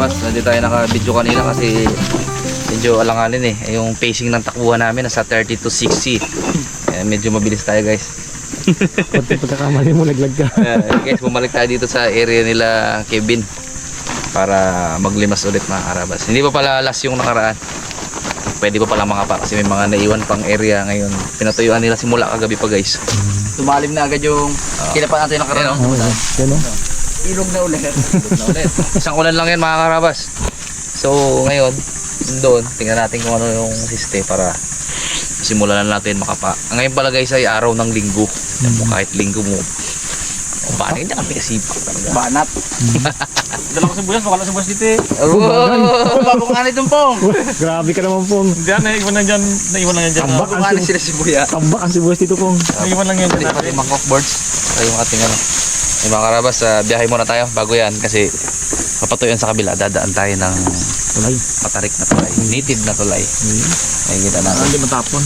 Karabas, nandito tayo naka-video kanina kasi medyo alanganin yung pacing ng takbuhan namin nasa 30 to 60. Medyo mabilis tayo guys. Pati pagkakamali mo, naglag ka. Guys, bumalik tayo dito sa area nila Kevin para maglimas ulit mga Karabas. Hindi pa pala last yung nakaraan. Pwede pa pala mga pa kasi may mga naiwan pang area ngayon. Pinatuyuan nila simula kagabi pa guys. Tumalim na agad yung kinapan natin nakaraan. Ilog na ulit. Isang ulan lang yan mga Karabas. So ngayon, doon, tingnan natin kung ano yung siste para simulan na natin makapa. Ngayon pala guys ay araw ng linggo. Kahit linggo mo. O paano hindi kami kasipak talaga. Banat. Dala ko sa buyas, wakala sa buyas dito eh. Bagong anit yung pong. Grabe ka naman, Pong. Diyan, naiwan lang dyan. Naiwan lang yan dyan. Bagong anit sila si Buya. Tambak ang sibuyas dito, Pong. Naiwan lang yan dyan. Pati mga offboards. Ito yung ating ano. Yung mga Karabas, biyahe muna tayo bago yan kasi papatuyan sa kabila. Dadaan tayo ng Tulay. matarik na tulay. Native na tulay. Nakikita natin. Hindi matapon.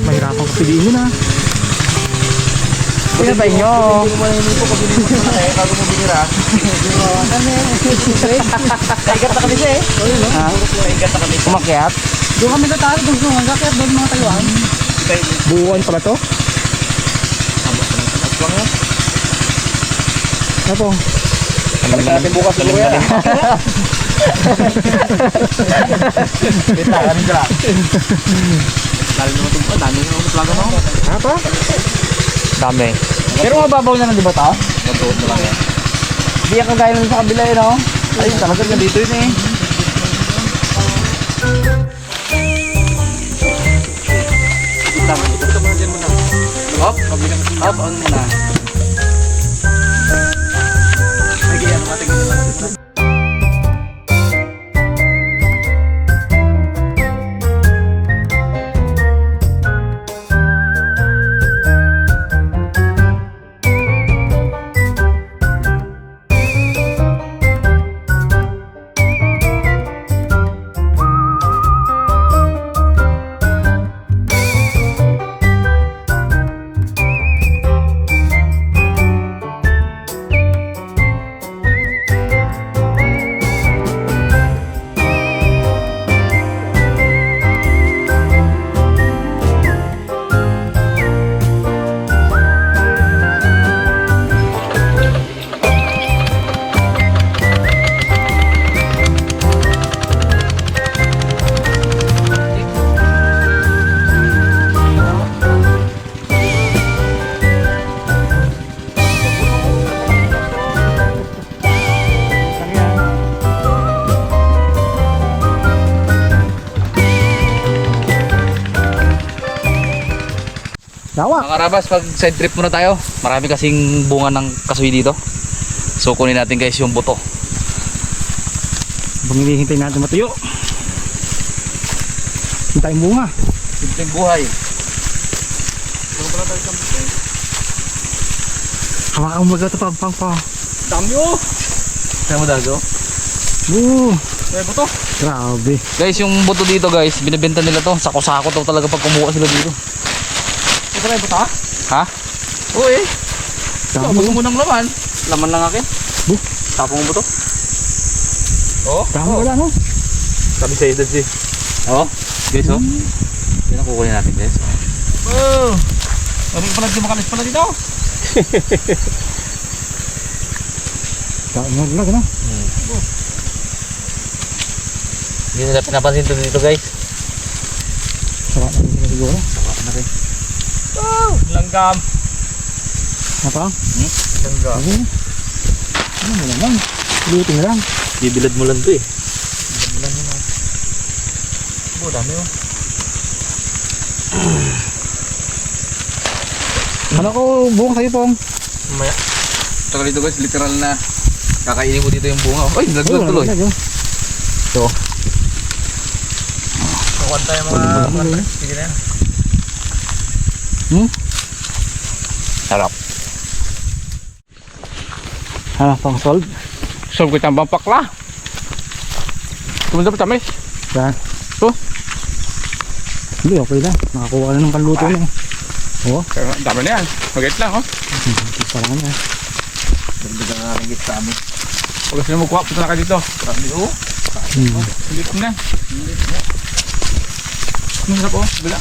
Mahirapang piliin mo na. Pinabay nyo. Bago mo binira. Naigat na kami siya eh. Ha? Naigat na kami. Umakyat. Doon kami sa talo. Doon hanggang doon mga tayuan. Buuan pala to. Ano, Pong? Balik natin bukas na luya. Kita kami sila. Lalo naman itong pa. Dami naman plaga mo. Ha pa? Dami. Pero mababaw na di ba ito? Matuot na lang yan. Hindi yan kagaya lang sa kabila yun oh. Ayun talaga nandito yun eh. Hop, hop, on muna. Lagi yan, matigil na lang. Dawa. Mga Karabas, pag side trip muna tayo. Marami kasing bunga ng kasoy dito. So kunin natin guys yung buto. Hinihintay natin matuyo. Hintayin bunga. Simpleng buhay. Hawakan mo ito pang. Dami oh! Kaya mo dago? May buto. Grabe. Guys, yung buto dito guys, binibenta nila to. Sako-sako to talaga pag kumuha sila dito. Try ba ta? Ha? Oo eh. Dami Gusto mo ng laman. Laman lang akin. Bu. Tapong mo to. Oo. Dami wala no. Sabi sa edad eh. Oo. Guys oh. Yan ang kukunin natin guys. Oh! Ano pala di makalis pala dito? Dami wala no. Hindi nila pinapansin to dito guys. Sarap na rin siguro. Sarap na rin. Oh! Langgam. Napang? Langgam. Ano? Ano mo naman? Luting lang. Bibilad mo lang to eh. Lang yun ah. Oh, dami oh. Ano ko buong sa'yo pong? Mamaya. Saka dito guys, literal na kakainin mo dito yung bunga. Ay, naglag tuloy. Ito. Kawan tayo mga sige na yan. Sarap. Ano pang solve? Solve ko itang pakla. Kumanda pa tamis. Yan. Oh. Hindi, okay lang. Nakakuha ka na ng panluto niya. Oo. Pero dami na yan. Magait lang oh. Parang ano. Dagdagan na natin guys sa amin. Pag gusto mo kuha, punta na ka dito. Grabe oh. Sulit na. Masarap oh. Bila.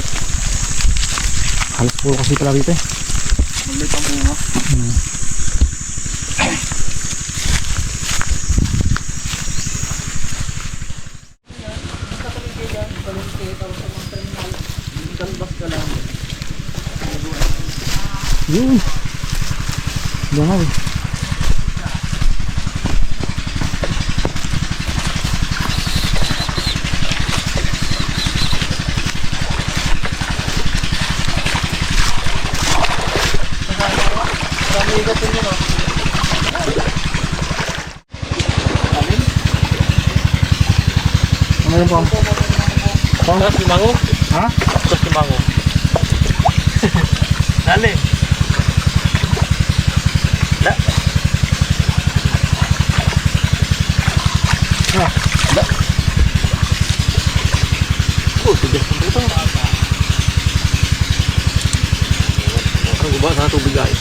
Halos puro kasi pala dito eh. Maglit ang bunga. Yun. Gangaw eh. Ano yun pong? Tapos si Mango. Ha? Tapos si Mango. Dali. Da. Da. Oh, tigas ng puto. Ang guba sa tubig ay.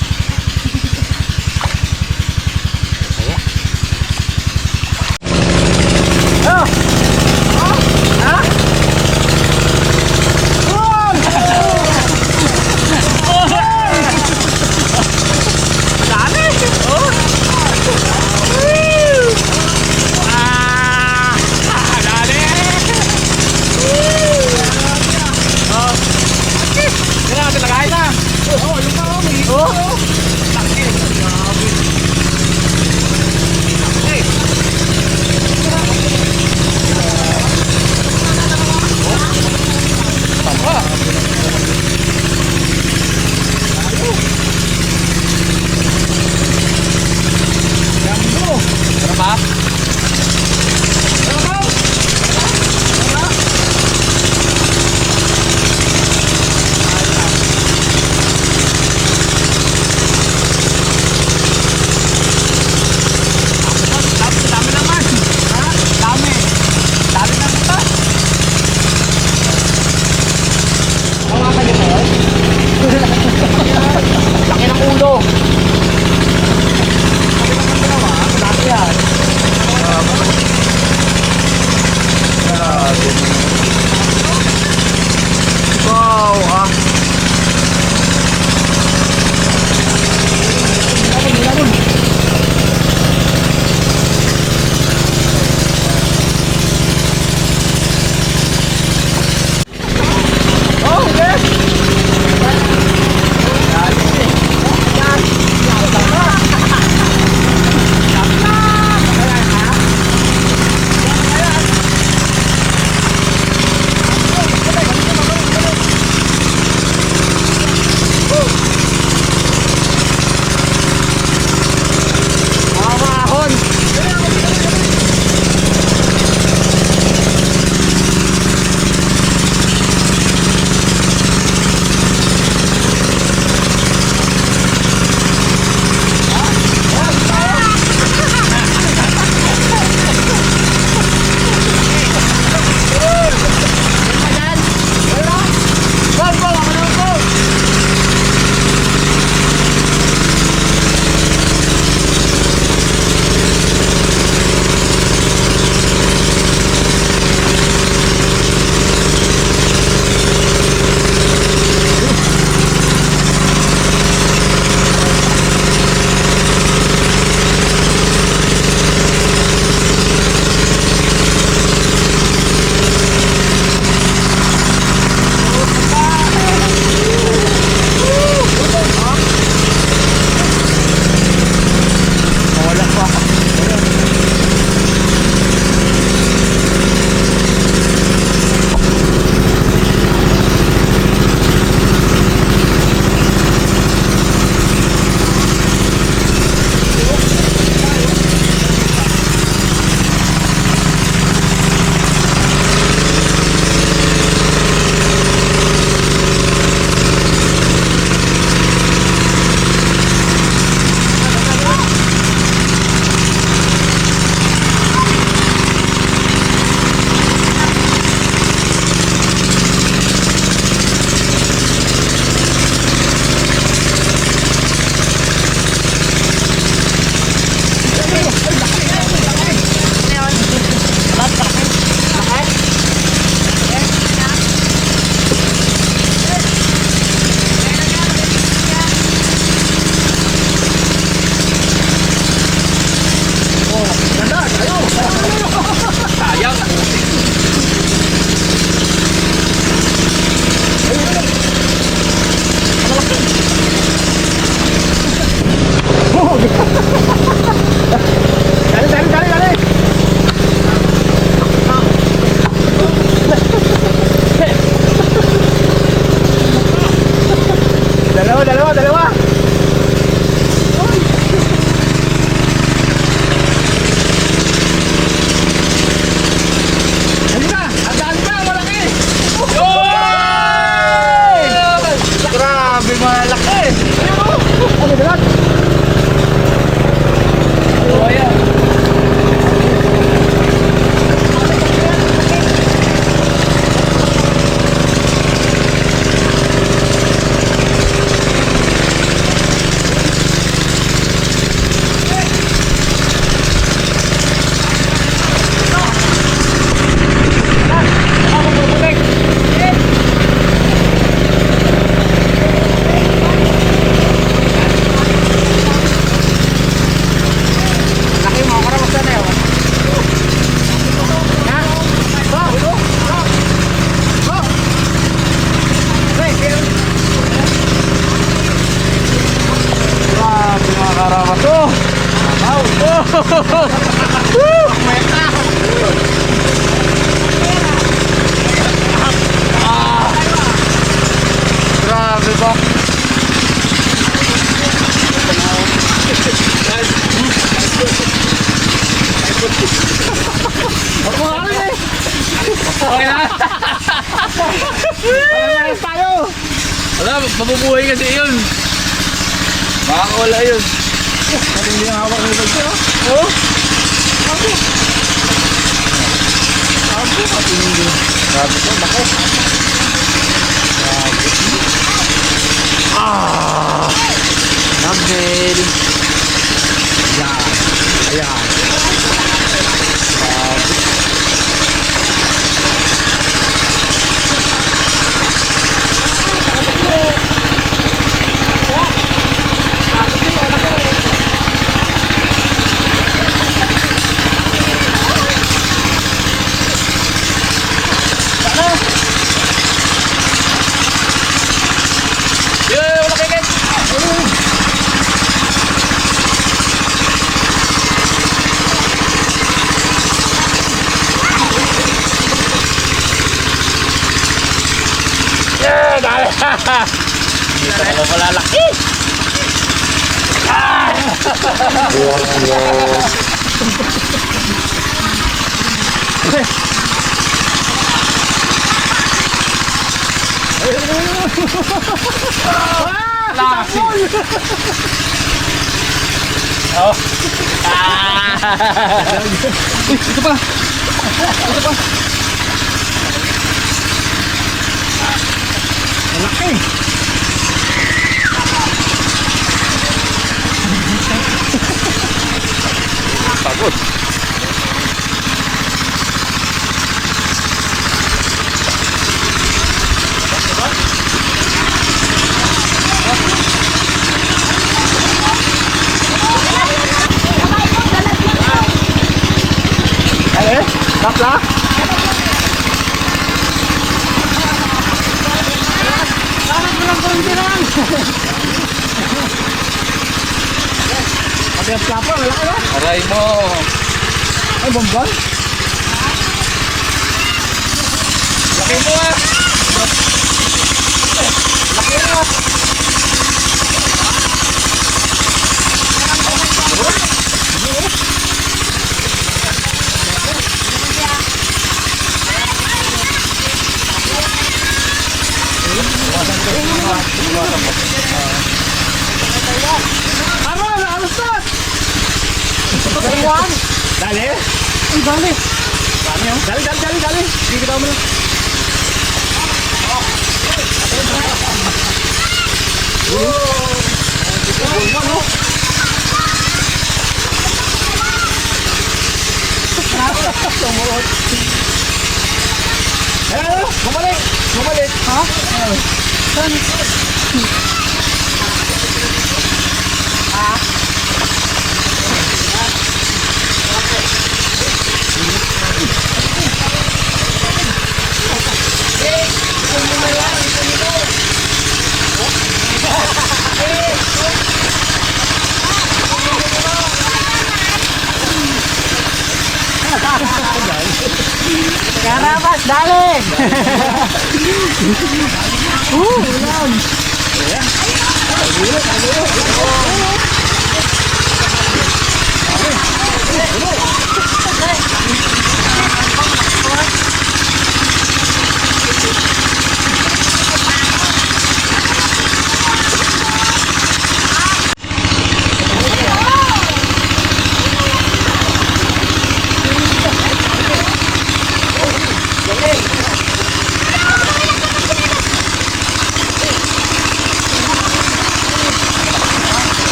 Dali, dali, dali, dali. Dalawa, dalawa, dalawa. Ayun na, ang dami na, malaki. Grabe, malaki. Ano ba? Oh, ayan. Laki mo, karang saan na yun? Ha? Oh! Oh! Hey, kaya... Grabe mga karamas. Oh! Woo! Meta! Grabe ba? Okay na. Alam tayo. Wala, mabubuhay kasi yun. Makakawala yun. Hindi ang hawak ng bagyo. Oh? Grabe ko, laki. Nagel. Ayan. Ayan. Yeah, wala kayo guys. Yeah, dali. Dito na pala laki. Laki. Oh. Uy, ito pa. Laki. Pagod. Dali. Tapla. Pati ang plapa, malaki ba? Aray mo. Ay, bombon. Laki mo ah. Laki na. Ano? Naalas na! Dali? Ay, dali. Dali, dali, dali, dali. Sige, kita mo na. Sumuot. Ayan, bumalik. Bumalik. Ha? Saan? Dali! Ulan!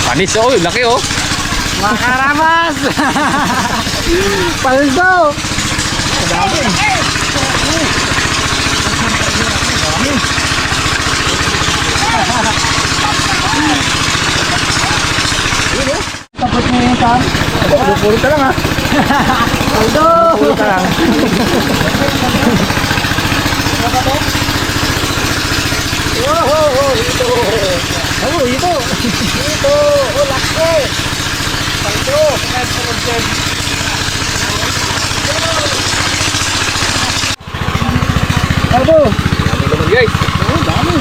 Panis oh, laki oh. Mga karabas! Paldo! Dami! Tapos mo yung sam? Pupulot ka lang ha. Paldo! Pupulot ka lang. Oh, ito! Ito! Oh, laki! Paldo! Paldo! Dami naman guys. Oh, dami!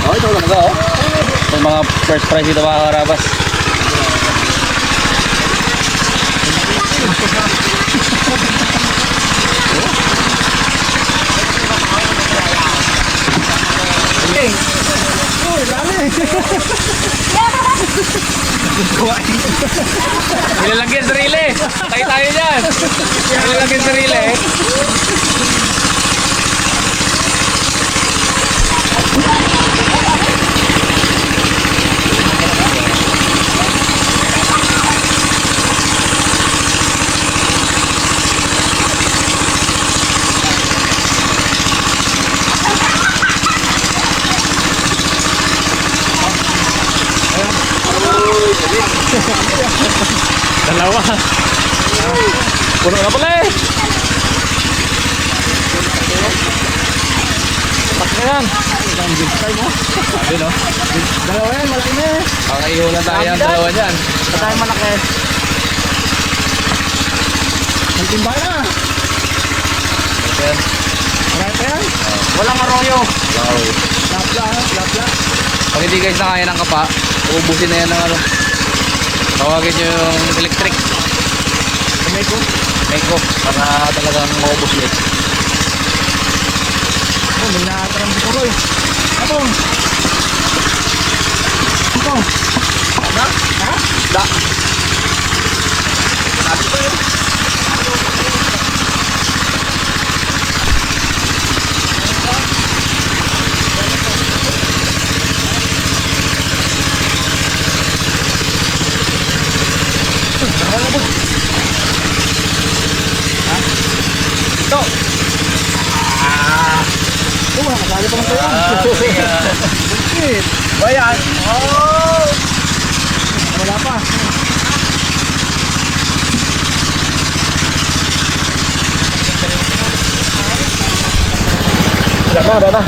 Oh, ito talaga oh. Ito mga first prize dito mga karabas. Oh, dami! Ilalagyan sarili. Tayo tayo dyan. Ilalagyan sarili. Dalawa. Puno na pala eh. Pak na yan. Sabi no? Dalawa yan, malaki na eh. Pakaihulan tayo ang dalawa dyan. Sa tayo malaki. Nagtimba na. Yan. Alright pa yan. Walang arroyo. Wow. Lapla, lapla. Pag hindi guys na kaya ng kapa, uubusin na yan ng ano. Tawagin nyo yung electric. Kamay ko. Make-off para talagang maubos ulit. Oh, may nakatarang dito ko eh. Ito. Ito. Na? Ha? Da. Sabi ko yun. Ito. Oh, nakasali pa lang tayo. Shit. Ba yan? Oh! Wala pa. Wala na.